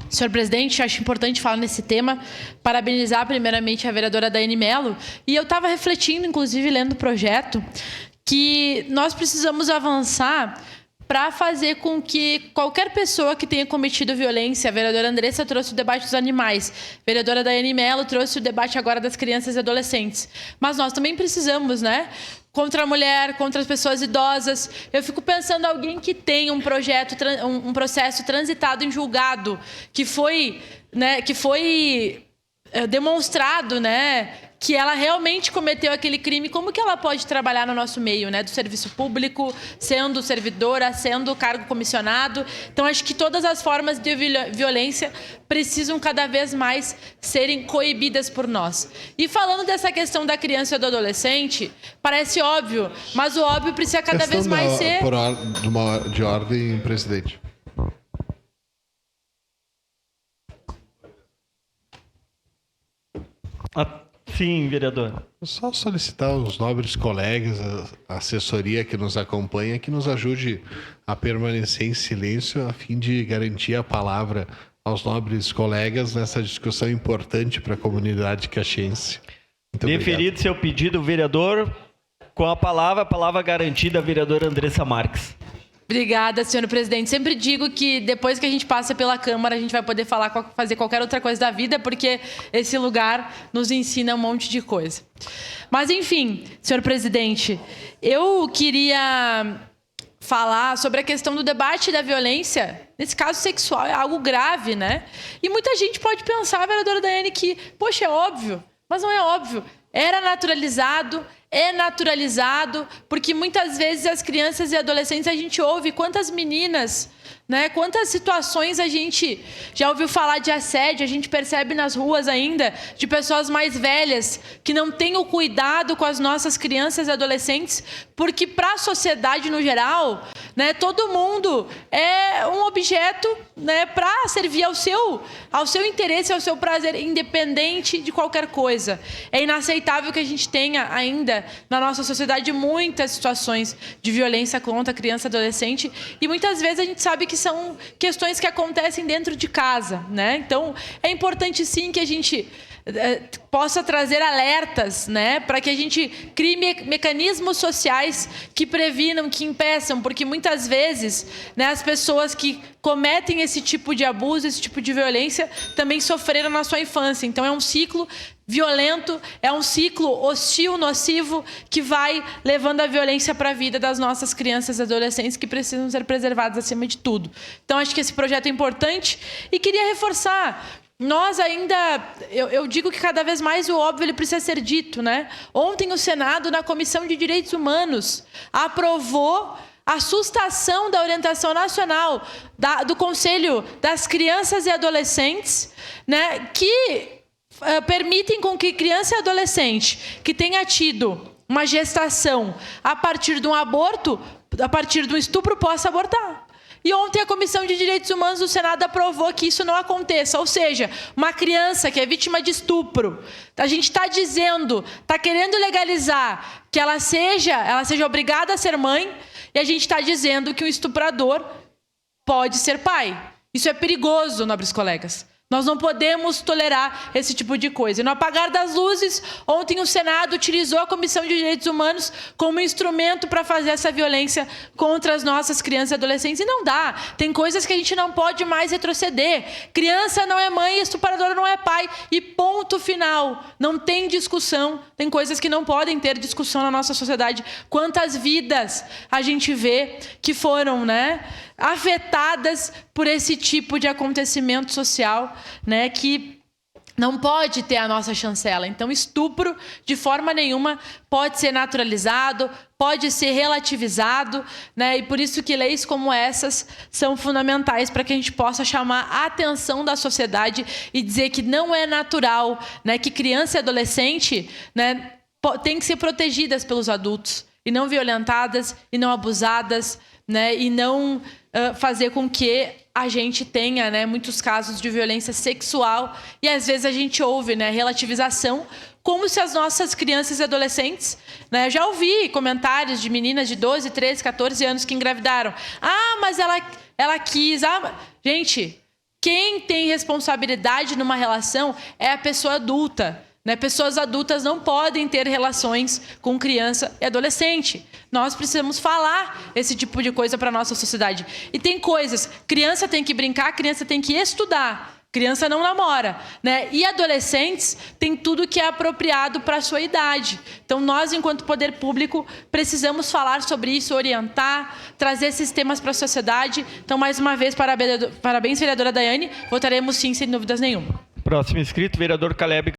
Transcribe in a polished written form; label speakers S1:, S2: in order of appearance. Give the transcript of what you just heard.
S1: Senhor presidente, acho importante falar nesse tema, parabenizar primeiramente a vereadora Daiane Mello. E eu estava refletindo, inclusive, lendo o projeto, que nós precisamos avançar para fazer com que qualquer pessoa que tenha cometido violência, a vereadora Andressa trouxe o debate dos animais, a vereadora Daiane Mello trouxe o debate agora das crianças e adolescentes. Mas nós também precisamos, né? Contra a mulher, contra as pessoas idosas. Eu fico pensando em alguém que tem um processo transitado em julgado, que foi demonstrado, né, que ela realmente cometeu aquele crime. Como que ela pode trabalhar no nosso meio, né, do serviço público, sendo servidora, sendo cargo comissionado? Então, acho que todas as formas de violência precisam cada vez mais serem coibidas por nós. E falando dessa questão da criança e do adolescente, parece óbvio, mas o óbvio precisa cada vez mais ser...
S2: De ordem, presidente.
S3: Sim, vereador.
S2: Só solicitar aos nobres colegas, a assessoria que nos acompanha, que nos ajude a permanecer em silêncio a fim de garantir a palavra aos nobres colegas nessa discussão importante para a comunidade caxiense. Muito
S3: Deferido
S2: obrigado.
S3: seu pedido, vereador. Com a palavra garantida, a vereadora Andressa Marques.
S1: Obrigada, senhor presidente. Sempre digo que depois que a gente passa pela Câmara, a gente vai poder fazer qualquer outra coisa da vida, porque esse lugar nos ensina um monte de coisa. Mas, enfim, senhor presidente, eu queria falar sobre a questão do debate da violência. Nesse caso sexual, é algo grave, né? E muita gente pode pensar, vereadora Daiane, que, poxa, é óbvio. Mas não é óbvio. Era naturalizado, é naturalizado, porque muitas vezes as crianças e adolescentes, a gente ouve quantas meninas, né, quantas situações a gente já ouviu falar de assédio, a gente percebe nas ruas ainda, de pessoas mais velhas que não têm o cuidado com as nossas crianças e adolescentes, porque para a sociedade no geral, né, todo mundo é um objeto, né, para servir ao seu interesse, ao seu prazer, independente de qualquer coisa. É inaceitável que a gente tenha ainda na nossa sociedade muitas situações de violência contra criança e adolescente, e muitas vezes a gente sabe que são questões que acontecem dentro de casa, né? Então, é importante sim que a gente possa trazer alertas, né, para que a gente crie mecanismos sociais que previnam, que impeçam, porque muitas vezes, né, as pessoas que cometem esse tipo de abuso, esse tipo de violência, também sofreram na sua infância. Então é um ciclo violento, é um ciclo hostil, nocivo, que vai levando a violência para a vida das nossas crianças e adolescentes, que precisam ser preservadas acima de tudo. Então acho que esse projeto é importante e queria reforçar. Nós ainda, eu digo que cada vez mais o óbvio ele precisa ser dito, né? Ontem o Senado, na Comissão de Direitos Humanos, aprovou a sustação da orientação nacional do Conselho das Crianças e Adolescentes, né, que permitem com que criança e adolescente que tenha tido uma gestação a partir de um aborto, a partir de um estupro, possa abortar. E ontem a Comissão de Direitos Humanos do Senado aprovou que isso não aconteça. Ou seja, uma criança que é vítima de estupro, a gente está dizendo, está querendo legalizar que ela seja obrigada a ser mãe, e a gente está dizendo que o estuprador pode ser pai. Isso é perigoso, nobres colegas. Nós não podemos tolerar esse tipo de coisa. E no apagar das luzes, ontem o Senado utilizou a Comissão de Direitos Humanos como instrumento para fazer essa violência contra as nossas crianças e adolescentes. E não dá. Tem coisas que a gente não pode mais retroceder. Criança não é mãe, estuprador não é pai. E ponto final. Não tem discussão. Tem coisas que não podem ter discussão na nossa sociedade. Quantas vidas a gente vê que foram, né, afetadas por esse tipo de acontecimento social, né, que não pode ter a nossa chancela. Então, estupro, de forma nenhuma, pode ser naturalizado, pode ser relativizado, né, e por isso que leis como essas são fundamentais para que a gente possa chamar a atenção da sociedade e dizer que não é natural, né, que criança e adolescente, né, têm que ser protegidas pelos adultos, e não violentadas, e não abusadas, né, e não fazer com que a gente tenha, né, muitos casos de violência sexual, e às vezes a gente ouve, né, relativização, como se as nossas crianças e adolescentes, né, já ouvi comentários de meninas de 12, 13, 14 anos que engravidaram. Ah, mas ela quis. Gente, Quem tem responsabilidade numa relação é a pessoa adulta. Né? Pessoas adultas não podem ter relações com criança e adolescente. Nós precisamos falar esse tipo de coisa para a nossa sociedade. E tem coisas, criança tem que brincar, criança tem que estudar. Criança não namora, né? E adolescentes têm tudo que é apropriado para a sua idade. Então, nós, enquanto poder público, precisamos falar sobre isso, orientar, trazer esses temas para a sociedade. Então, mais uma vez, parabéns, vereadora Daiane. Votaremos sim, sem dúvidas nenhuma.
S3: Próximo inscrito, vereador Caleb.